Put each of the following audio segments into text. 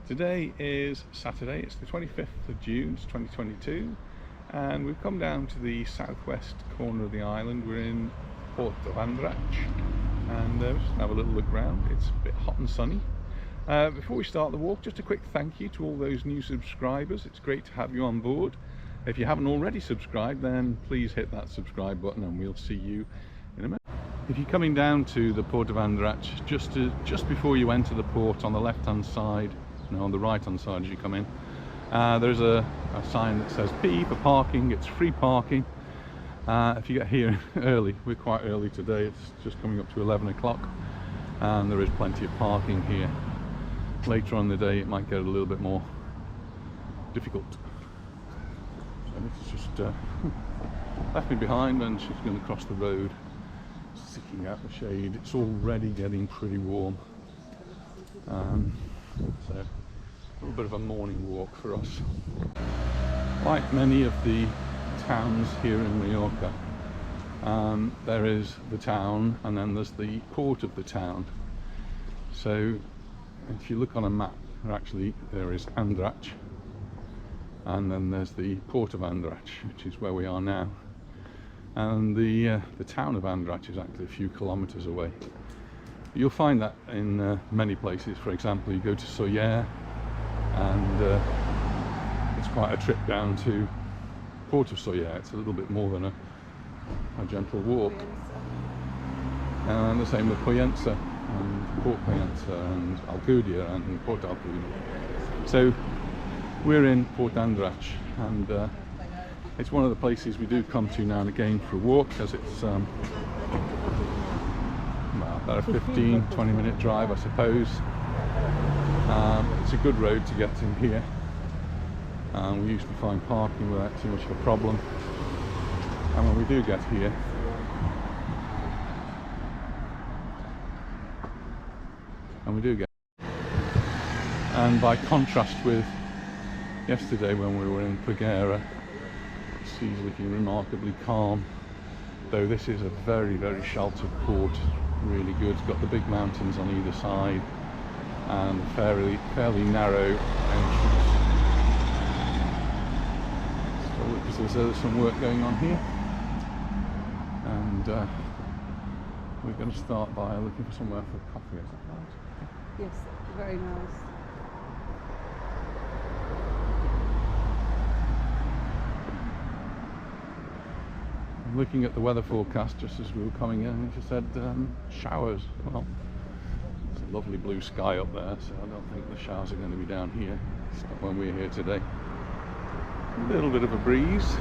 Today is Saturday, it's the 25th of June 2022, and we've come down to the southwest corner of the island. We're in Port of Andrach, and just have a little look around. It's a bit hot and sunny. Before we start the walk, just a quick thank you to all those new subscribers. It's great to have you on board. If you haven't already subscribed, then please hit that subscribe button and we'll see you in a minute. If you're coming down to the Port of Andrach, just before you enter the port, on the left hand side, no, on the right hand side as you come in, there's a sign that says P for parking. It's free parking. If you get here early, we're quite early today, it's just coming up to 11 o'clock, and there is plenty of parking here. Later on in the day it might get a little bit more difficult. So this is just left me behind, and she's going to cross the road, sticking out the shade. It's already getting pretty warm, so a little bit of a morning walk for us. Like many of the towns here in Mallorca, there is the town and then there's the port of the town. So if you look on a map, there is Andrach, and then there's the port of Andrach, which is where we are now, and the town of Andrach is actually a few kilometers away. You'll find that in many places. For example, you go to Soller, and it's quite a trip down to Port of Soller. It's a little bit more than a gentle walk. And the same with Poyensa, and Port Poyensa, and Alcudia, and Port Alcudia. So we're in Port Andrach, and it's one of the places we do come to now and again for a walk, because it's about a 15-20 minute drive, I suppose. It's a good road to get in here. We usually find parking without too much of a problem, and when we do get here, and by contrast with yesterday when we were in Pagera, the sea's looking remarkably calm, though this is a very, very sheltered port. Really good. It's got the big mountains on either side and fairly narrow entrance. So look, as there's some work going on here, and we're going to start by looking for somewhere for coffee. Is that right? Yes, very nice. Looking at the weather forecast just as we were coming in, it just said showers. Well, it's a lovely blue sky up there, so I don't think the showers are going to be down here. It's not when we're here today. A little bit of a breeze.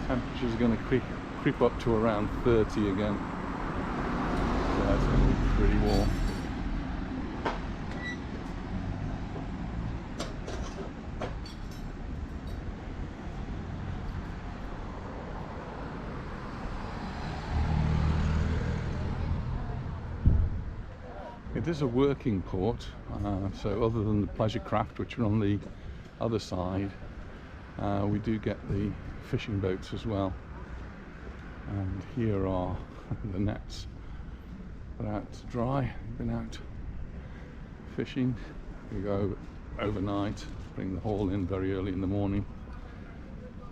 Temperature's going to creep up to around 30 again, so that's going to be pretty warm. It is a working port, so other than the pleasure craft, which are on the other side, we do get the fishing boats as well. And here are the nets. They're out to dry. We've been out fishing. We go overnight, bring the haul in very early in the morning,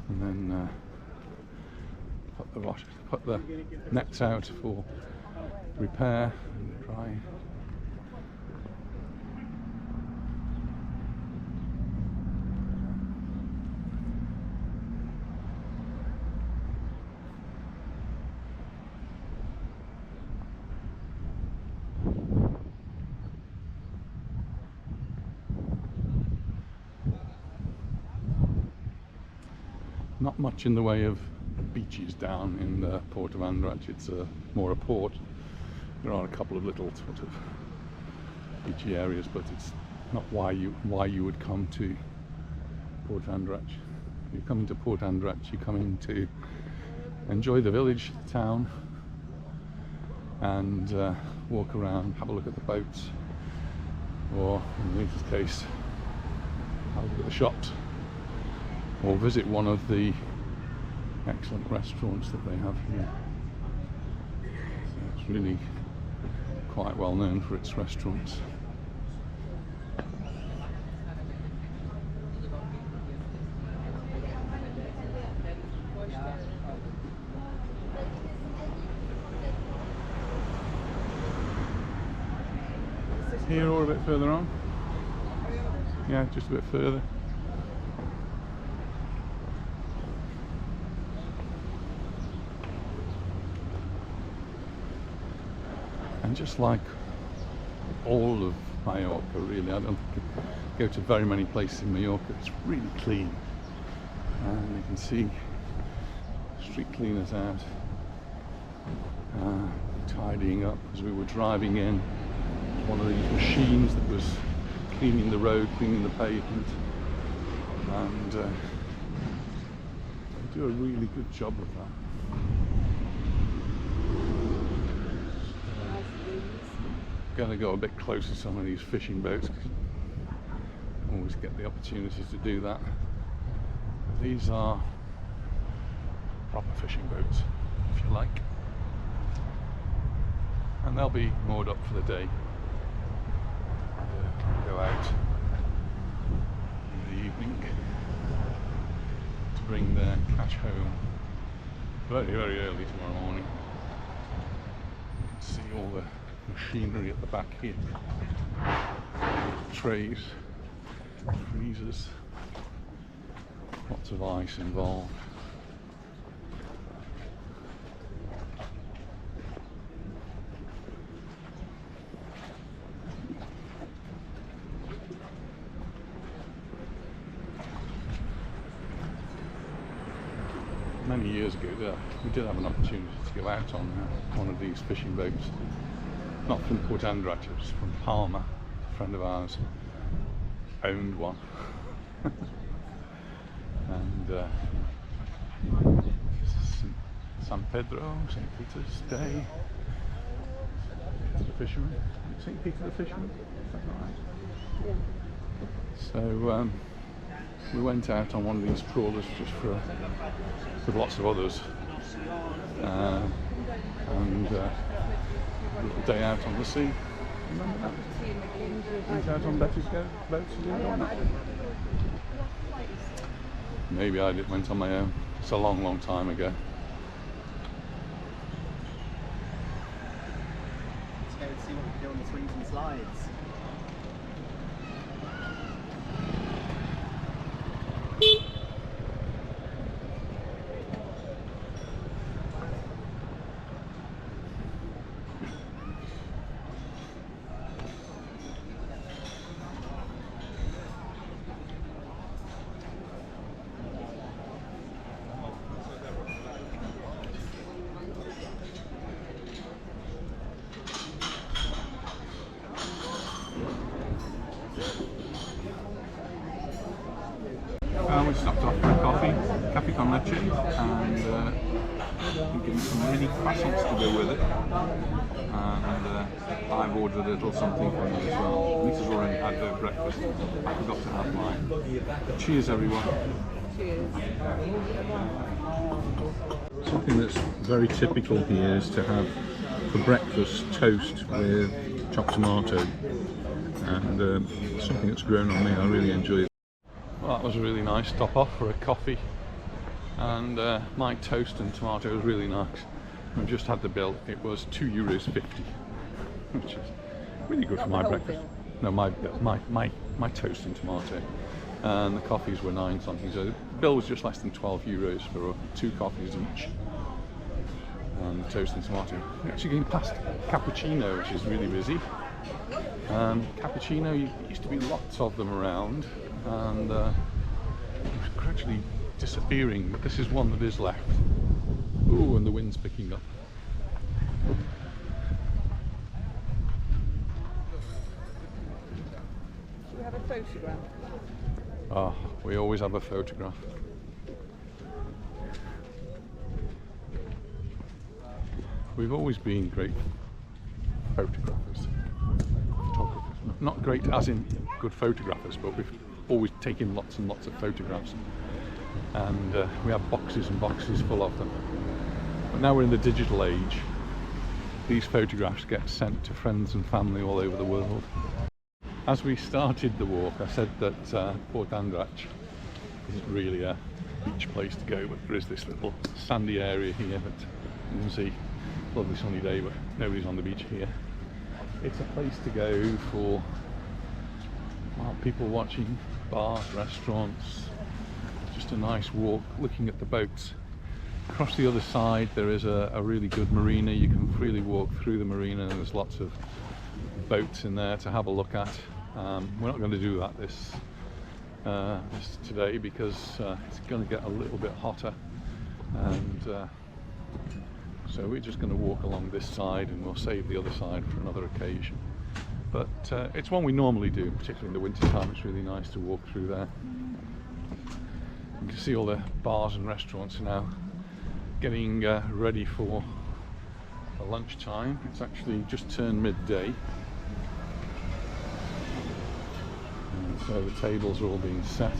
and then put the nets out for repair and dry. Not much in the way of beaches down in the Port of Andrach. It's more a port. There are a couple of little sort of beachy areas, but it's not why you would come to Port Andrach. If you're coming to Port Andrach, you're coming to enjoy the village, the town, and walk around, have a look at the boats, or in Lisa's case, have a look at the shops, or visit one of the excellent restaurants that they have here. So it's really quite well known for its restaurants. here or a bit further on? Yeah, just a bit further. And just like all of Mallorca, really, I don't think I go to very many places in Mallorca. It's really clean, and you can see street cleaners out tidying up as we were driving in. One of these machines that was cleaning the road, cleaning the pavement, and they do a really good job of that. Going to go a bit closer to some of these fishing boats. Always get the opportunities to do that. These are proper fishing boats, if you like, and they'll be moored up for the day. Go out in the evening to bring their catch home very, very early tomorrow morning. You can see all the machinery at the back here, trays, freezers, lots of ice involved. Many years ago we did have an opportunity to go out on one of these fishing boats. Not from Port Andratx, it was from Palma. A friend of ours owned one. And San Pedro, St. Peter's Day. The fisherman. St. Peter the fisherman? Is that right? Yeah. So we went out on one of these trawlers just with lots of others. And a little day out on the sea. Remember that? Went out on Betty's boats. Maybe I went on my own. It's a long, long time ago. Let's go and see what we can do on the swings and slides. We stopped off for a coffee con leche, and getting some mini croissants to go with it. And I've ordered a little something for me as well. Lisa's already had her breakfast. I forgot to have mine. Cheers, everyone. Cheers. Something that's very typical here is to have for breakfast toast with chopped tomato, and something that's grown on me. I really enjoy it. Well, that was a really nice stop off for a coffee, and my toast and tomato was really nice. We just had the bill. It was €2.50, which is really good for my breakfast. No, my toast and tomato, and the coffees were 9 something. So the bill was just less than €12 for 2 coffees each, and the toast and tomato. We're actually getting past cappuccino, which is really busy. Cappuccino, used to be lots of them around, and it's gradually disappearing, but this is one that is left. Ooh, and the wind's picking up. Do we have a photograph? Ah, we always have a photograph. We've always been great photographers. Not great as in good photographers, but we've always taken lots and lots of photographs, and we have boxes and boxes full of them. But now we're in the digital age. These photographs get sent to friends and family all over the world. As we started the walk, I said that Port Andratx isn't really a beach place to go, but there is this little sandy area here that you can see. Lovely sunny day, but nobody's on the beach here. it's a place to go for, well, people watching, bars, restaurants, just a nice walk looking at the boats. Across the other side there is a really good marina. You can freely walk through the marina and there's lots of boats in there to have a look at. We're not going to do that this today because it's going to get a little bit hotter, and so we're just going to walk along this side and we'll save the other side for another occasion. But it's one we normally do, particularly in the winter time. It's really nice to walk through there. You can see all the bars and restaurants are now getting ready for lunchtime. It's actually just turned midday, and so the tables are all being set.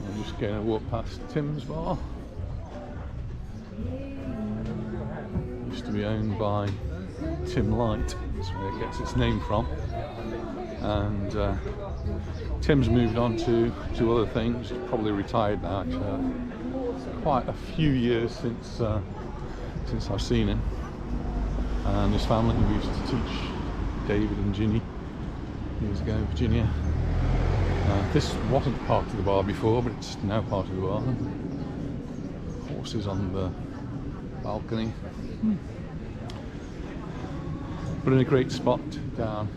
I'm just going to walk past Tim's bar. Used to be owned by Tim Light, that's where it gets its name from, and Tim's moved on to other things. He's probably retired now. Actually, quite a few years since I've seen him, and his family who used to teach David and Ginny years ago in Virginia. This wasn't part of the bar before, but it's now part of the bar. Horses on the balcony. But in a great spot down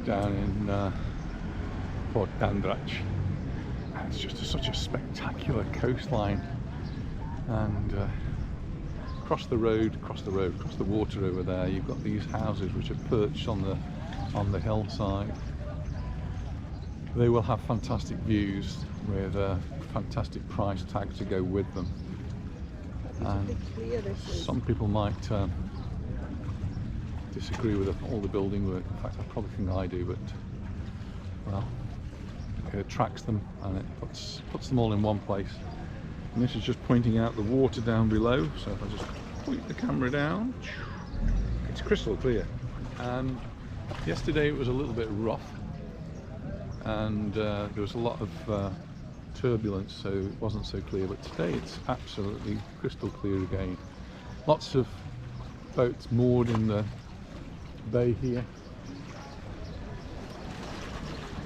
in Port Dandrach. It's just such a spectacular coastline, and across the water over there, you've got these houses which are perched on the hillside. They will have fantastic views with a fantastic price tag to go with them. And some people might disagree with all the building work. In fact, I probably think I do, but well, it attracts them and it puts them all in one place. And this is just pointing out the water down below. So if I just point the camera down, it's crystal clear. And yesterday it was a little bit rough, and there was a lot of turbulence, so it wasn't so clear, but today it's absolutely crystal clear again. Lots of boats moored in the bay here.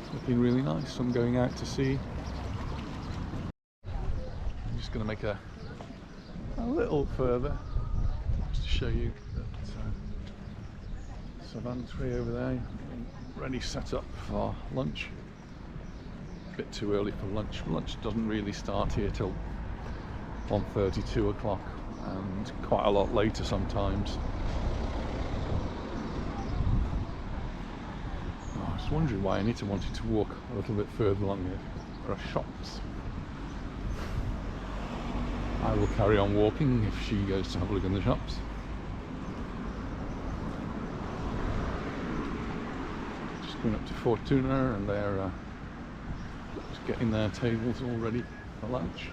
It's looking really nice. Some going out to sea. I'm just going to make a little further just to show you that Savantry over there, ready set up for lunch. A bit too early for lunch. Lunch doesn't really start here till 1:30, 2 o'clock, and quite a lot later sometimes. I was wondering why Anita wanted to walk a little bit further along here. There are shops. I will carry on walking if she goes to have a look in the shops. Just going up to Fortuna, and they're just getting their tables all ready for lunch.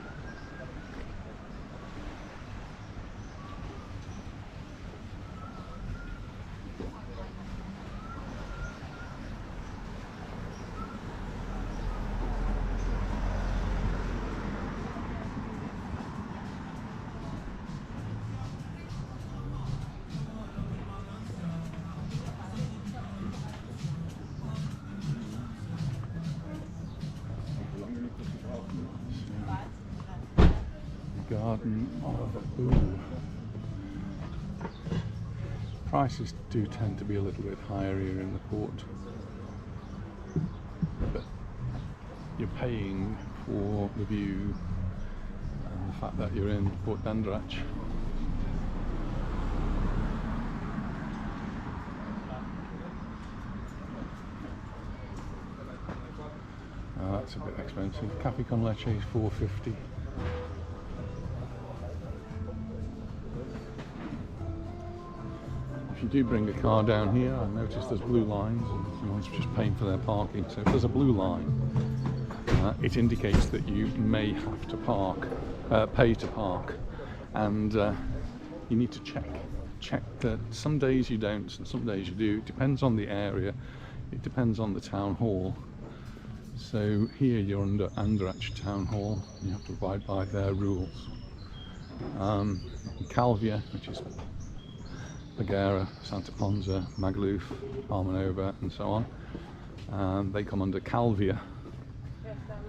Garden of Ooh. Prices do tend to be a little bit higher here in the port, but you're paying for the view and the fact that you're in Port Dandrach. That's a bit expensive. Cafe con leche is $4.50. If you do bring a car down here, I noticed there's blue lines and someone's just paying for their parking. So if there's a blue line, it indicates that you may have to pay to park, and you need to check that some days you don't and some days you do. It depends on the area, it depends on the town hall. So here you're under Andrach Town Hall, you have to abide by their rules. Calvia, which is Bagheera, Santa Ponsa, Magaluf, Armanova and so on, and they come under Calvia,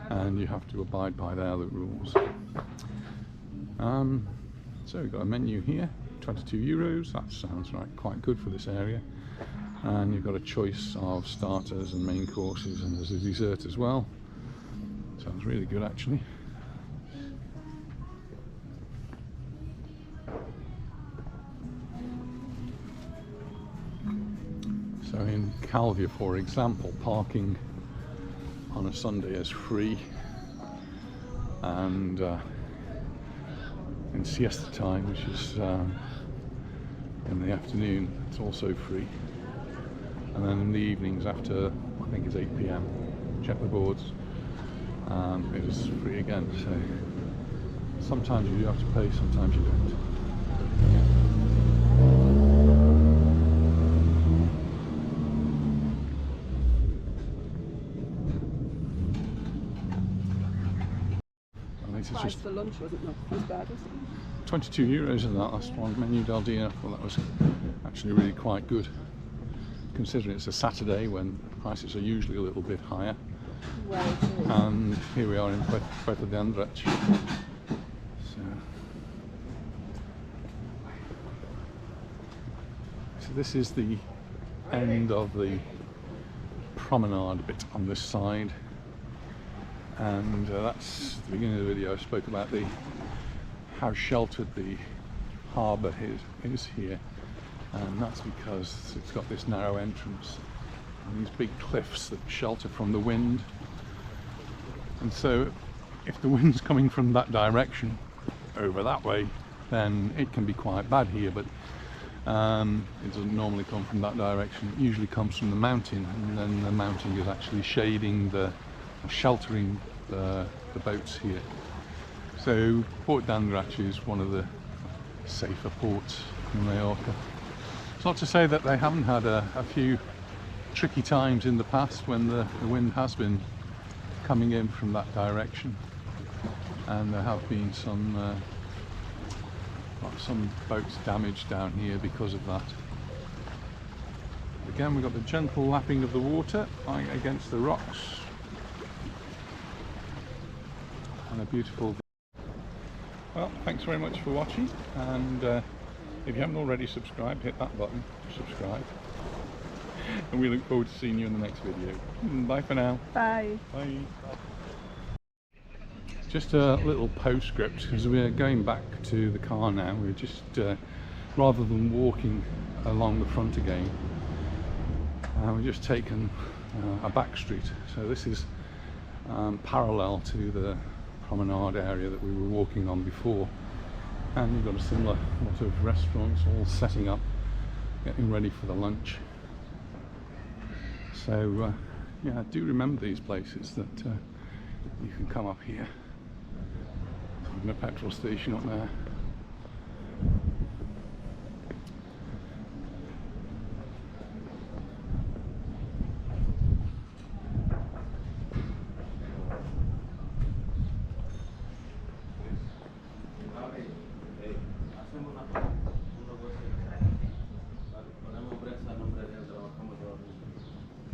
and you have to abide by their rules. So we've got a menu here, 22 euros, that sounds right, quite good for this area, and you've got a choice of starters and main courses, and there's a dessert as well. Sounds really good actually. So in Calvia, for example, parking on a Sunday is free, and in siesta time, which is in the afternoon, it's also free, and then in the evenings after, I think it's 8 PM, check the boards, it is free again. So sometimes you do have to pay, sometimes you don't. It's just for lunch wasn't as bad, was it? 22 euros in that last one, menu del dia. Well, that was actually really quite good, considering it's a Saturday when prices are usually a little bit higher. Well, it is. And here we are in Puerto de Andratx. So this is the end of the promenade bit on this side. And that's the beginning of the video. I spoke about how sheltered the harbour is here, and that's because it's got this narrow entrance and these big cliffs that shelter from the wind. And so if the wind's coming from that direction over that way, then it can be quite bad here, but it doesn't normally come from that direction. It usually comes from the mountain, and then the mountain is actually shading sheltering the boats here. So Port d'Andratx is one of the safer ports in Mallorca. It's not to say that they haven't had a few tricky times in the past when the wind has been coming in from that direction, and there have been some boats damaged down here because of that. Again, we've got the gentle lapping of the water against the rocks, and a beautiful. Well, thanks very much for watching, and if you haven't already subscribed, hit that button to subscribe, and we look forward to seeing you in the next video. Bye for now. Bye. Bye. Just a little postscript, because we're going back to the car now. We're just rather than walking along the front again, we've just taken a back street. So this is parallel to the promenade area that we were walking on before, and you've got a similar lot of restaurants all setting up, getting ready for the lunch. So yeah, do remember these places that you can come up here. There's even a petrol station up there.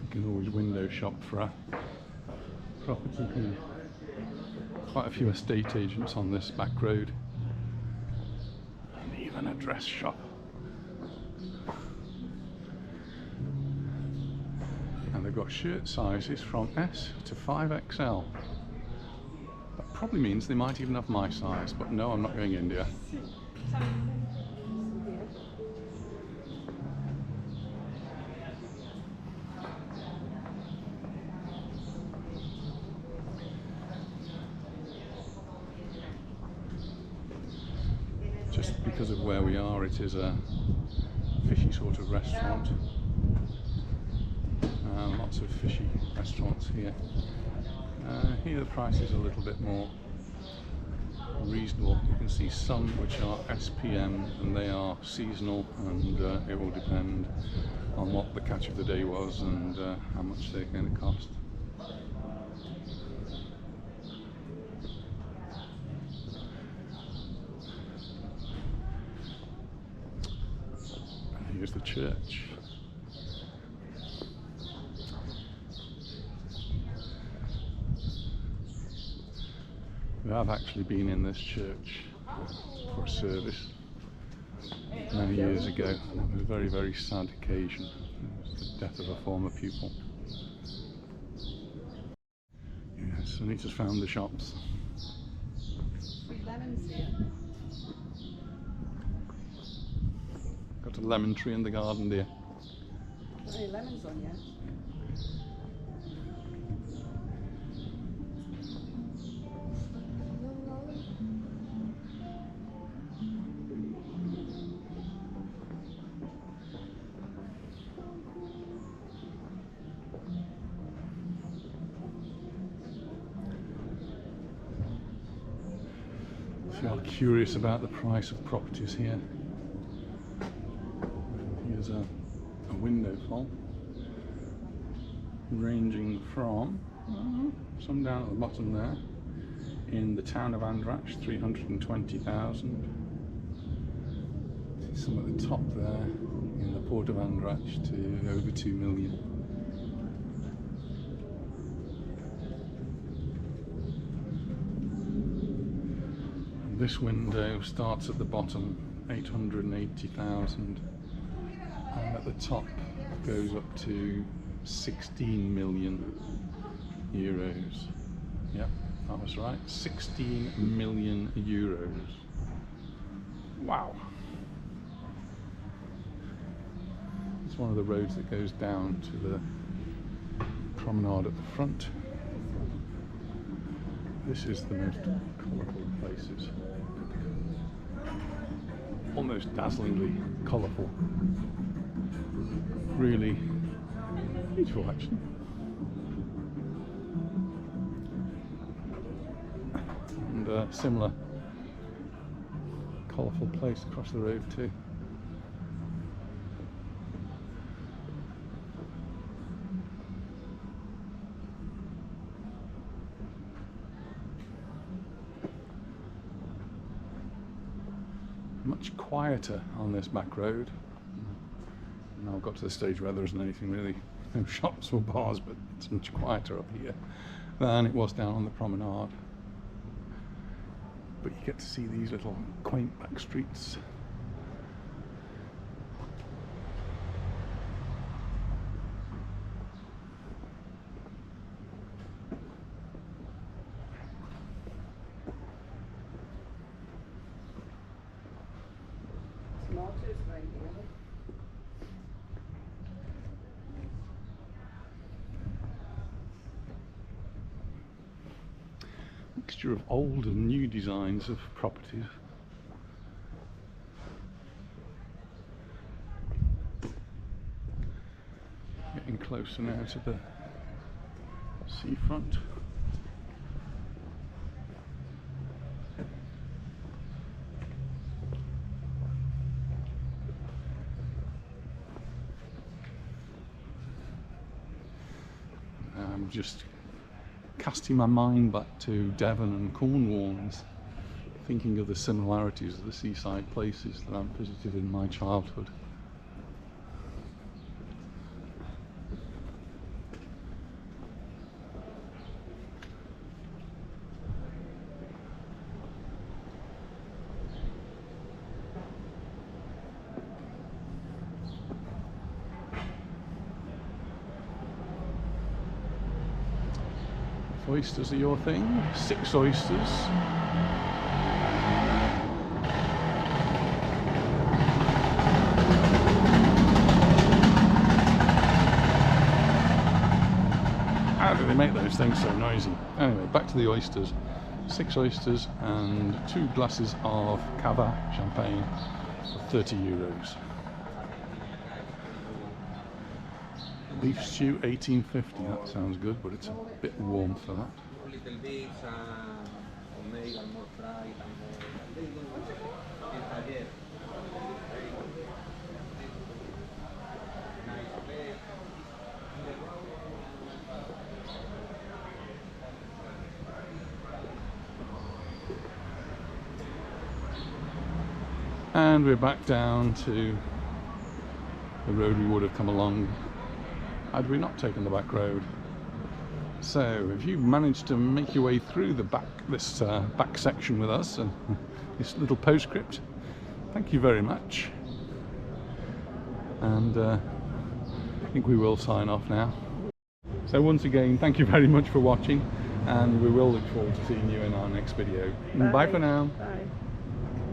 You can always window shop for a property here. Quite a few estate agents on this back road, and even a dress shop. And they've got shirt sizes from S to 5XL. That probably means they might even have my size, but no, I'm not going India. Just because of where we are, it is a fishy sort of restaurant. Lots of fishy restaurants here. Here the price is a little bit more reasonable. You can see some which are SPM, and they are seasonal, and it will depend on what the catch of the day was and how much they're going to cost. is the church. We have actually been in this church for a service many years ago, and it was a very, very sad occasion. It was the death of a former pupil. Yes, and he just found the shops. Lemons here. Got a lemon tree in the garden, dear. Any lemons on yet? If you are curious about the price of properties here, here's a window full, ranging from some down at the bottom there in the town of Andratx, 320,000. Some at the top there in the port of Andratx to over 2 million. This window starts at the bottom, 880,000, and at the top goes up to 16 million euros. Yep, that was right, 16 million euros. Wow. It's one of the roads that goes down to the promenade at the front. This is the most colourful of places. Almost dazzlingly colourful. Really beautiful, actually. And a similar colourful place across the road too. Much quieter on this back road. Now I've got to the stage where there isn't anything really, no shops or bars, but it's much quieter up here than it was down on the promenade. But you get to see these little quaint back streets. Tomatoes right here. Mixture of old and new designs of properties. Getting closer now to the seafront. I'm just casting my mind back to Devon and Cornwall and thinking of the similarities of the seaside places that I've visited in my childhood. Oysters are your thing? 6 oysters. How do they make those things so noisy? Anyway, back to the oysters. 6 oysters and 2 glasses of cava champagne for 30 euros. Beef stew 1850, that sounds good, but it's a bit warm for that. Little bits, omega, more fried, and more. And we're back down to the road we would have come along had we not taken the back road. So if you've managed to make your way through this back section with us and this little postscript, thank you very much. And I think we will sign off now. So once again, thank you very much for watching, and we will look forward to seeing you in our next video. Bye for now. Bye.